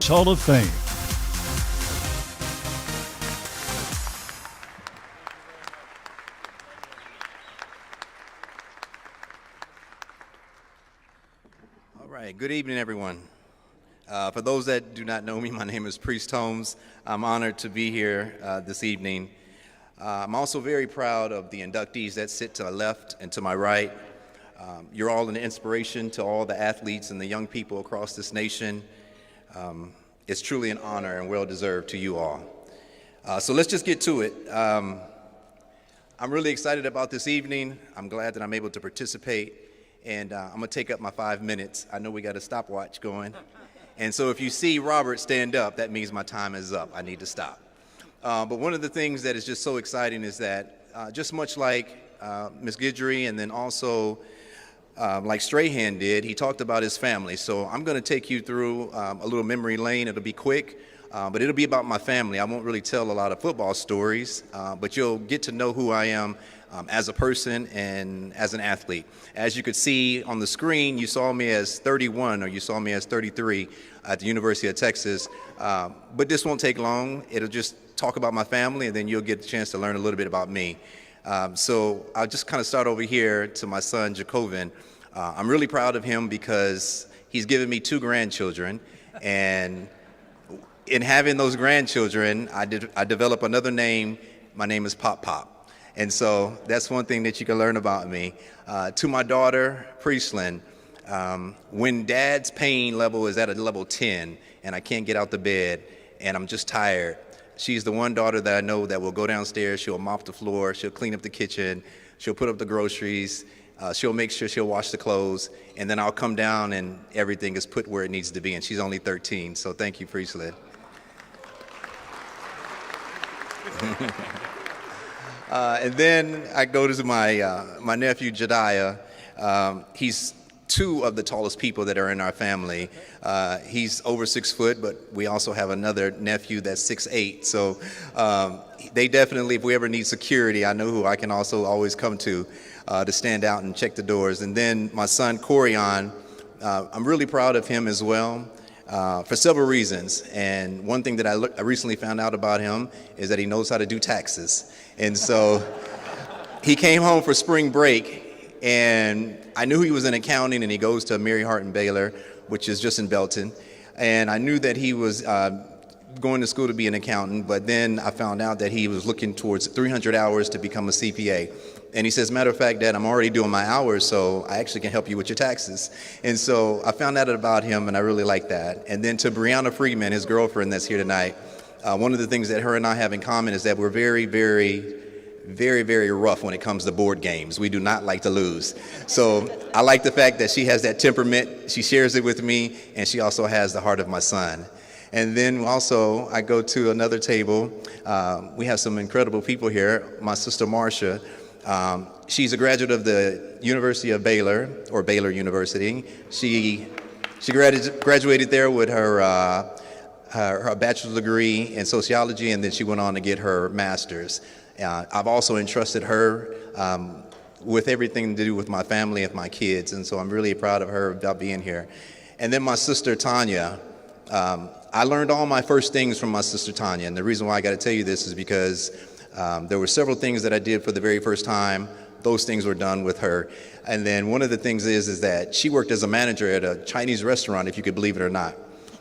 College Hall of Fame. All right, good evening, everyone. For those that do not know me, my name is Priest Holmes. I'm honored to be here this evening. I'm also very proud of the inductees that sit to my left and to my right. You're all an inspiration to all the athletes and the young people across this nation. It's truly an honor and well-deserved to you all. So let's just get to it. I'm really excited about this evening. I'm glad that I'm able to participate, and I'm going to take up my 5 minutes. I know we got a stopwatch going, and so if you see Robert stand up, that means my time is up. I need to stop. But one of the things that is just so exciting is that just much like Ms. Guidry and then also like Strahan did, he talked about his family. So I'm going to take you through a little memory lane. It'll be quick, but it'll be about my family. I won't really tell a lot of football stories, but you'll get to know who I am as a person and as an athlete. As you could see on the screen, you saw me as 31 or you saw me as 33 at the University of Texas, but this won't take long. It'll just talk about my family, and then you'll get a chance to learn a little bit about me. So I'll just kind of start over here to my son, Jacobin. I'm really proud of him because he's given me 2 grandchildren, and in having those grandchildren, I developed another name. My name is Pop Pop, and so that's one thing that you can learn about me. To my daughter, Priestlyn, when Dad's pain level is at a level 10, and I can't get out the bed, and I'm just tired, she's the one daughter that I know that will go downstairs, she'll mop the floor, she'll clean up the kitchen, she'll put up the groceries, she'll make sure she'll wash the clothes, and then I'll come down and everything is put where it needs to be, and she's only 13, so thank you, Priestlyn. And then I go to my nephew, Jediah. He's 2 of the tallest people that are in our family. He's over 6 foot, but we also have another nephew that's 6'8". So they definitely, if we ever need security, I know who I can also always come to stand out and check the doors. And then my son, Corian, I'm really proud of him as well for several reasons. And one thing that I recently found out about him is that he knows how to do taxes. And so he came home for spring break, and I knew he was in accounting, and he goes to Mary Hart and Baylor, which is just in Belton. And I knew that he was going to school to be an accountant, but then I found out that he was looking towards 300 hours to become a CPA. And he says, matter of fact, Dad, I'm already doing my hours, so I actually can help you with your taxes. And so I found out about him, and I really like that. And then to Brianna Friedman, his girlfriend that's here tonight, one of the things that her and I have in common is that we're very, very rough when it comes to board games. We do not like to lose. So I like the fact that she has that temperament. She shares it with me, and she also has the heart of my son. And then also I go to another table. We have some incredible people here. My sister Marcia, she's a graduate of the University of Baylor, or Baylor University. She graduated there with her bachelor's degree in sociology, and then she went on to get her master's. I've also entrusted her with everything to do with my family and my kids, and so I'm really proud of her about being here. And then my sister Tanya, I learned all my first things from my sister Tanya, and the reason why I got to tell you this is because there were several things that I did for the very first time. Those things were done with her. And then one of the things is that she worked as a manager at a Chinese restaurant, if you could believe it or not.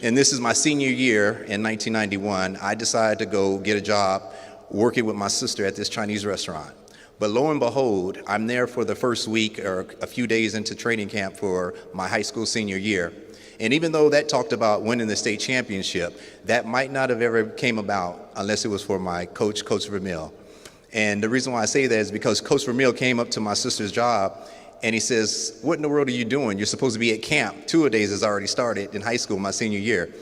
And this is my senior year in 1991. I decided to go get a job working with my sister at this Chinese restaurant. But lo and behold, I'm there for the first week or a few days into training camp for my high school senior year. And even though that talked about winning the state championship, that might not have ever came about unless it was for my coach, Coach Vermeil. And the reason why I say that is because Coach Vermeil came up to my sister's job and he says, what in the world are you doing? You're supposed to be at camp. 2 days has already started in high school, my senior year.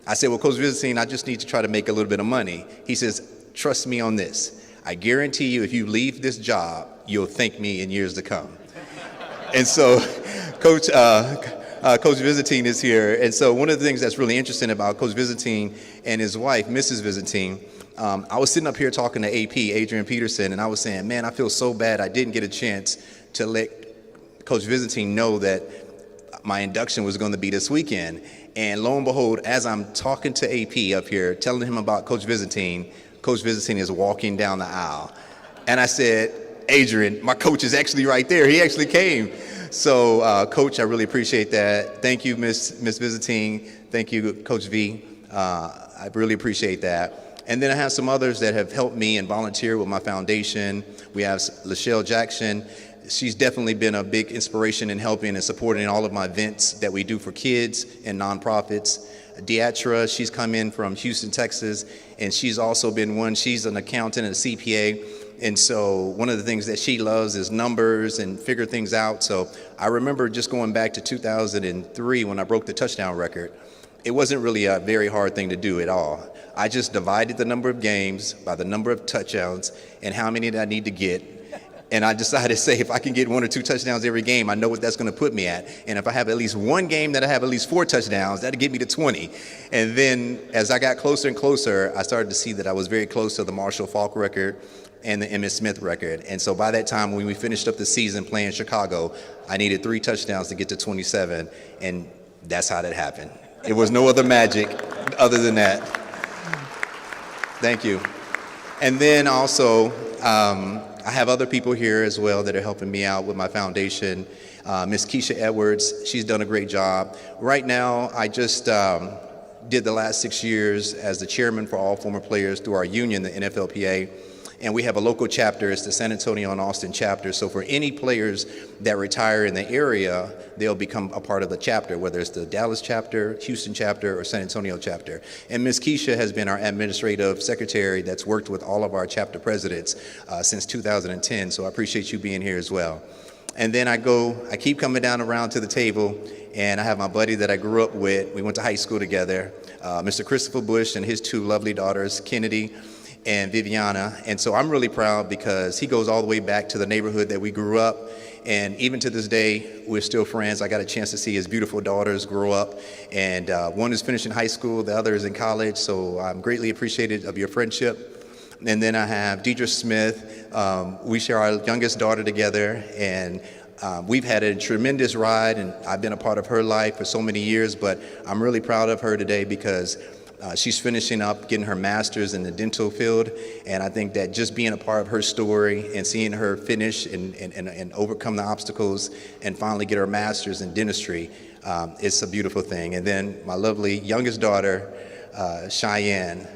I said, well, Coach Visiting, I just need to try to make a little bit of money. He says, trust me on this. I guarantee you, if you leave this job, you'll thank me in years to come. And so Coach Visiting is here. And so one of the things that's really interesting about Coach Visiting and his wife, Mrs. Visiting, I was sitting up here talking to AP, Adrian Peterson, and I was saying, man, I feel so bad I didn't get a chance to let Coach Visiting know that my induction was going to be this weekend. And lo and behold, as I'm talking to AP up here, telling him about Coach Visiting is walking down the aisle. And I said, Adrian, my coach is actually right there. He actually came. So, Coach, I really appreciate that. Thank you, Miss Visiting. Thank you, Coach V. I really appreciate that. And then I have some others that have helped me and volunteer with my foundation. We have Lachelle Jackson. She's definitely been a big inspiration in helping and supporting all of my events that we do for kids and nonprofits. Deatra, she's come in from Houston, Texas, and she's also been she's an accountant and a CPA. And so one of the things that she loves is numbers and figure things out. So I remember just going back to 2003 when I broke the touchdown record. It wasn't really a very hard thing to do at all. I just divided the number of games by the number of touchdowns and how many did I need to get. And I decided to say, if I can get 1 or 2 touchdowns every game, I know what that's going to put me at. And if I have at least one game that I have at least 4 touchdowns, that'll get me to 20. And then as I got closer and closer, I started to see that I was very close to the Marshall Faulk record and the Emmitt Smith record. And so by that time, when we finished up the season playing Chicago, I needed 3 touchdowns to get to 27. And that's how that happened. It was no other magic other than that. Thank you. And then also, I have other people here as well that are helping me out with my foundation. Miss Keisha Edwards, she's done a great job. Right now, I just did the last 6 years as the chairman for all former players through our union, the NFLPA. And we have a local chapter, it's the San Antonio and Austin chapter. So for any players that retire in the area, they'll become a part of the chapter, whether it's the Dallas chapter, Houston chapter, or San Antonio chapter. And Ms. Keisha has been our administrative secretary that's worked with all of our chapter presidents since 2010. So I appreciate you being here as well. And then I keep coming down around to the table, and I have my buddy that I grew up with. We went to high school together, Mr. Christopher Bush and his 2 lovely daughters, Kennedy and Viviana. And so I'm really proud because he goes all the way back to the neighborhood that we grew up. And even to this day, we're still friends. I got a chance to see his beautiful daughters grow up. And one is finishing high school, the other is in college. So I'm greatly appreciative of your friendship. And then I have Deidre Smith. We share our youngest daughter together. And we've had a tremendous ride. And I've been a part of her life for so many years. But I'm really proud of her today because she's finishing up getting her master's in the dental field, and I think that just being a part of her story and seeing her finish and overcome the obstacles and finally get her master's in dentistry, it's a beautiful thing. And then my lovely youngest daughter, Cheyenne,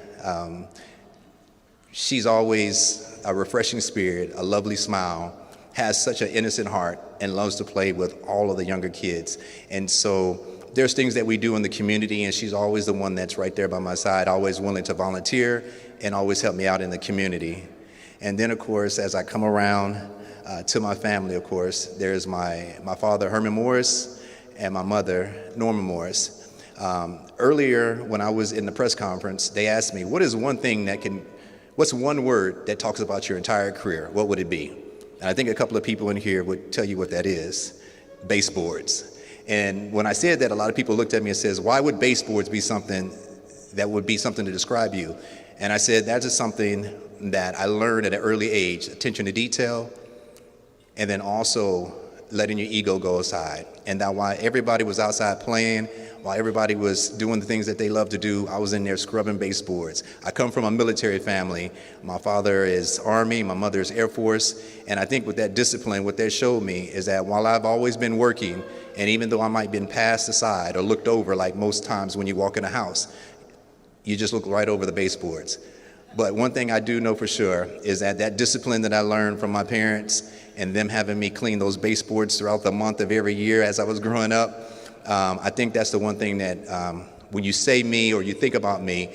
she's always a refreshing spirit, a lovely smile, has such an innocent heart, and loves to play with all of the younger kids. And so there's things that we do in the community, and she's always the one that's right there by my side, always willing to volunteer and always help me out in the community. And then, of course, as I come around to my family, of course, there's my father, Herman Morris, and my mother, Norma Morris. Earlier, when I was in the press conference, they asked me, what's one word that talks about your entire career? What would it be? And I think a couple of people in here would tell you what that is: baseboards. And when I said that, a lot of people looked at me and says, why would baseboards be something that would be something to describe you? And I said, that is something that I learned at an early age: attention to detail, and then also letting your ego go aside. And that while everybody was outside playing, while everybody was doing the things that they love to do, I was in there scrubbing baseboards. I come from a military family. My father is Army, my mother is Air Force, and I think with that discipline, what that showed me is that while I've always been working, and even though I might have been passed aside or looked over like most times when you walk in a house, you just look right over the baseboards. But one thing I do know for sure is that discipline that I learned from my parents and them having me clean those baseboards throughout the month of every year as I was growing up, I think that's the one thing that when you say me or you think about me,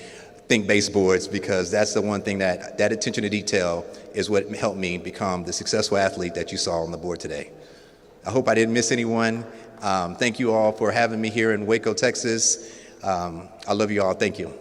think baseboards, because that's the one thing that attention to detail is what helped me become the successful athlete that you saw on the board today. I hope I didn't miss anyone. Thank you all for having me here in Waco, Texas. I love you all. Thank you.